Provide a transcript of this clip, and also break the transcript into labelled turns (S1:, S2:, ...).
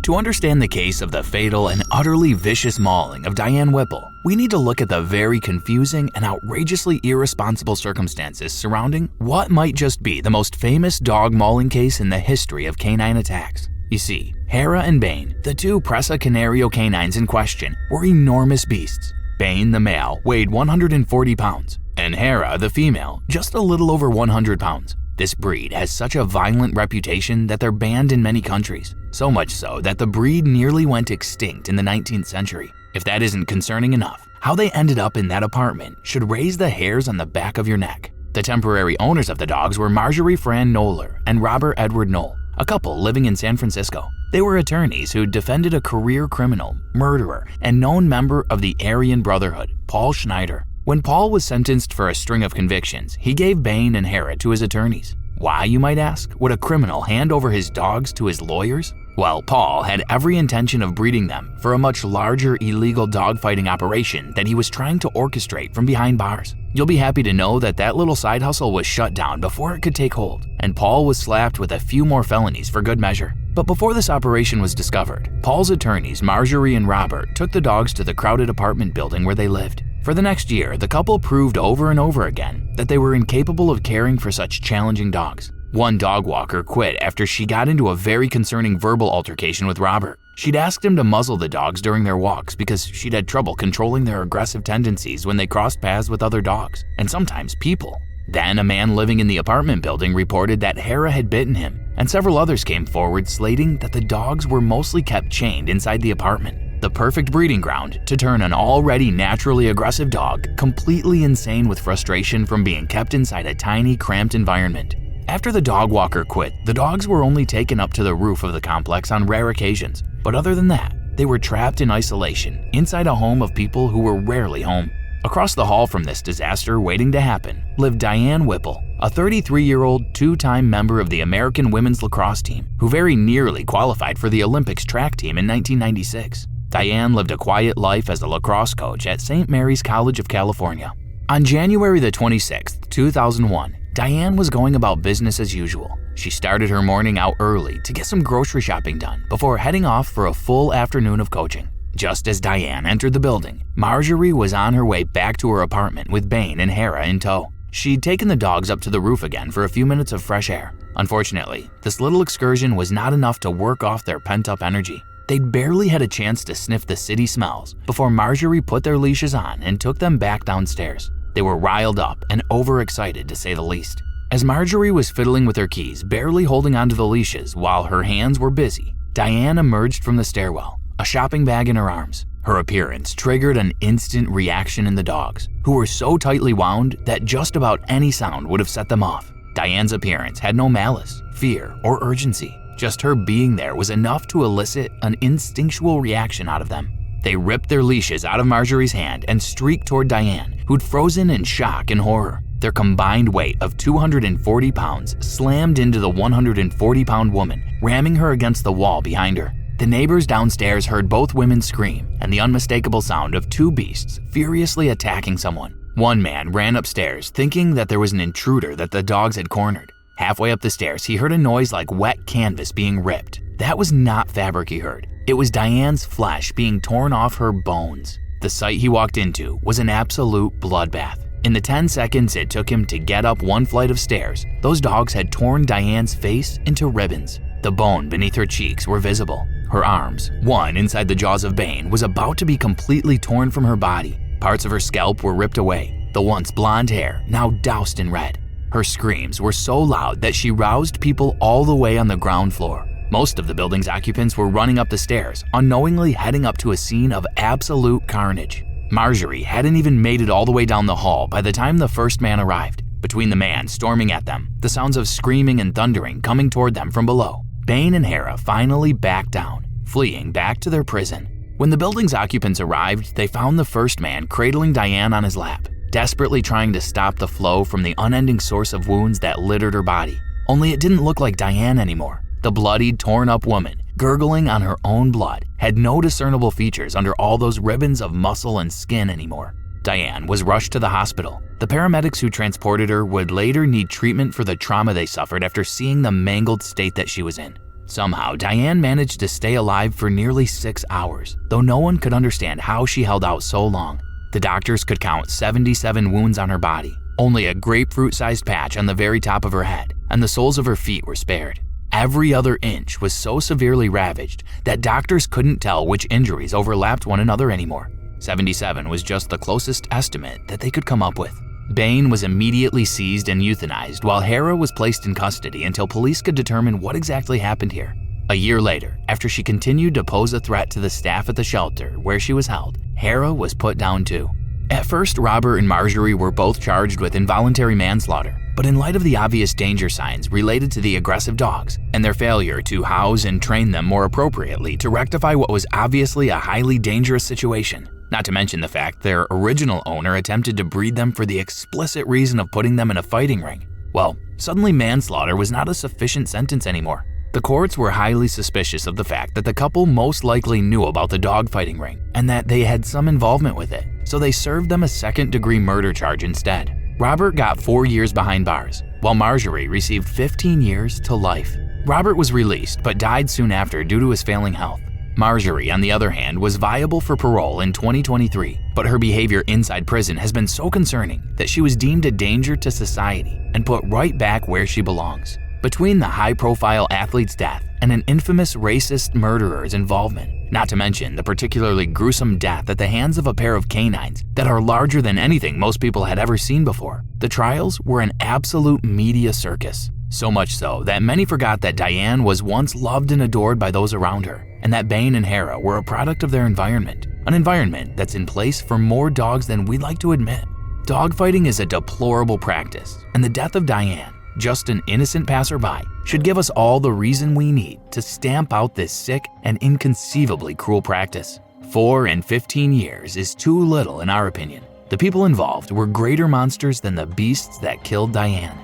S1: To understand the case of the fatal and utterly vicious mauling of Diane Whipple, we need to look at the very confusing and outrageously irresponsible circumstances surrounding what might just be the most famous dog mauling case in the history of canine attacks. You see, Hera and Bane, the two Presa Canario canines in question, were enormous beasts. Bane, the male, weighed 140 pounds, and Hera, the female, just a little over 100 pounds. This breed has such a violent reputation that they're banned in many countries, so much so that the breed nearly went extinct in the 19th century. If that isn't concerning enough, how they ended up in that apartment should raise the hairs on the back of your neck. The temporary owners of the dogs were Marjorie Fran Knoller and Robert Edward Knoll, a couple living in San Francisco. They were attorneys who defended a career criminal, murderer, and known member of the Aryan Brotherhood, Paul Schneider. When Paul was sentenced for a string of convictions, he gave Bane and Hera to his attorneys. Why, you might ask, would a criminal hand over his dogs to his lawyers? Well, Paul had every intention of breeding them for a much larger illegal dogfighting operation that he was trying to orchestrate from behind bars. You'll be happy to know that that little side hustle was shut down before it could take hold, and Paul was slapped with a few more felonies for good measure. But before this operation was discovered, Paul's attorneys, Marjorie and Robert, took the dogs to the crowded apartment building where they lived. For the next year, the couple proved over and over again that they were incapable of caring for such challenging dogs. One dog walker quit after she got into a very concerning verbal altercation with Robert. She'd asked him to muzzle the dogs during their walks because she'd had trouble controlling their aggressive tendencies when they crossed paths with other dogs, and sometimes people. Then a man living in the apartment building reported that Hera had bitten him, and several others came forward slating that the dogs were mostly kept chained inside the apartment. The perfect breeding ground to turn an already naturally aggressive dog completely insane with frustration from being kept inside a tiny, cramped environment. After the dog walker quit, the dogs were only taken up to the roof of the complex on rare occasions, but other than that, they were trapped in isolation inside a home of people who were rarely home. Across the hall from this disaster waiting to happen lived Diane Whipple, a 33-year-old two-time member of the American women's lacrosse team who very nearly qualified for the Olympics track team in 1996. Diane lived a quiet life as a lacrosse coach at St. Mary's College of California. On January the 26th, 2001, Diane was going about business as usual. She started her morning out early to get some grocery shopping done before heading off for a full afternoon of coaching. Just as Diane entered the building, Marjorie was on her way back to her apartment with Bane and Hera in tow. She'd taken the dogs up to the roof again for a few minutes of fresh air. Unfortunately, this little excursion was not enough to work off their pent-up energy. They'd barely had a chance to sniff the city smells before Marjorie put their leashes on and took them back downstairs. They were riled up and overexcited, to say the least. As Marjorie was fiddling with her keys, barely holding onto the leashes while her hands were busy, Diane emerged from the stairwell, a shopping bag in her arms. Her appearance triggered an instant reaction in the dogs, who were so tightly wound that just about any sound would have set them off. Diane's appearance had no malice, fear, or urgency. Just her being there was enough to elicit an instinctual reaction out of them. They ripped their leashes out of Marjorie's hand and streaked toward Diane, who'd frozen in shock and horror. Their combined weight of 240 pounds slammed into the 140-pound woman, ramming her against the wall behind her. The neighbors downstairs heard both women scream and the unmistakable sound of two beasts furiously attacking someone. One man ran upstairs thinking that there was an intruder that the dogs had cornered. Halfway up the stairs, he heard a noise like wet canvas being ripped. That was not fabric he heard. It was Diane's flesh being torn off her bones. The sight he walked into was an absolute bloodbath. In the 10 seconds it took him to get up one flight of stairs, those dogs had torn Diane's face into ribbons. The bone beneath her cheeks were visible. Her arms, one inside the jaws of Bane, was about to be completely torn from her body. Parts of her scalp were ripped away, the once blonde hair now doused in red. Her screams were so loud that she roused people all the way on the ground floor. Most of the building's occupants were running up the stairs, unknowingly heading up to a scene of absolute carnage. Marjorie hadn't even made it all the way down the hall by the time the first man arrived. Between the man storming at them, the sounds of screaming and thundering coming toward them from below, Bane and Hera finally backed down, fleeing back to their prison. When the building's occupants arrived, they found the first man cradling Diane on his lap, desperately trying to stop the flow from the unending source of wounds that littered her body. Only it didn't look like Diane anymore. The bloodied, torn-up woman, gurgling on her own blood, had no discernible features under all those ribbons of muscle and skin anymore. Diane was rushed to the hospital. The paramedics who transported her would later need treatment for the trauma they suffered after seeing the mangled state that she was in. Somehow, Diane managed to stay alive for nearly 6 hours, though no one could understand how she held out so long. The doctors could count 77 wounds on her body, only a grapefruit-sized patch on the very top of her head, and the soles of her feet were spared. Every other inch was so severely ravaged that doctors couldn't tell which injuries overlapped one another anymore. 77 was just the closest estimate that they could come up with. Bain was immediately seized and euthanized, while Hara was placed in custody until police could determine what exactly happened here. A year later, after she continued to pose a threat to the staff at the shelter where she was held, Hara was put down too. At first, Robert and Marjorie were both charged with involuntary manslaughter, but in light of the obvious danger signs related to the aggressive dogs and their failure to house and train them more appropriately to rectify what was obviously a highly dangerous situation, not to mention the fact their original owner attempted to breed them for the explicit reason of putting them in a fighting ring, well, suddenly manslaughter was not a sufficient sentence anymore. The courts were highly suspicious of the fact that the couple most likely knew about the dogfighting ring and that they had some involvement with it, so they served them a second-degree murder charge instead. Robert got 4 years behind bars, while Marjorie received 15 years to life. Robert was released but died soon after due to his failing health. Marjorie, on the other hand, was viable for parole in 2023, but her behavior inside prison has been so concerning that she was deemed a danger to society and put right back where she belongs. Between the high-profile athlete's death and an infamous racist murderer's involvement, not to mention the particularly gruesome death at the hands of a pair of canines that are larger than anything most people had ever seen before, the trials were an absolute media circus. So much so that many forgot that Diane was once loved and adored by those around her, and that Bain and Hara were a product of their environment, an environment that's in place for more dogs than we'd like to admit. Dogfighting is a deplorable practice, and the death of Diane, just an innocent passerby, should give us all the reason we need to stamp out this sick and inconceivably cruel practice. 4 and 15 years is too little in our opinion. The people involved were greater monsters than the beasts that killed Diane.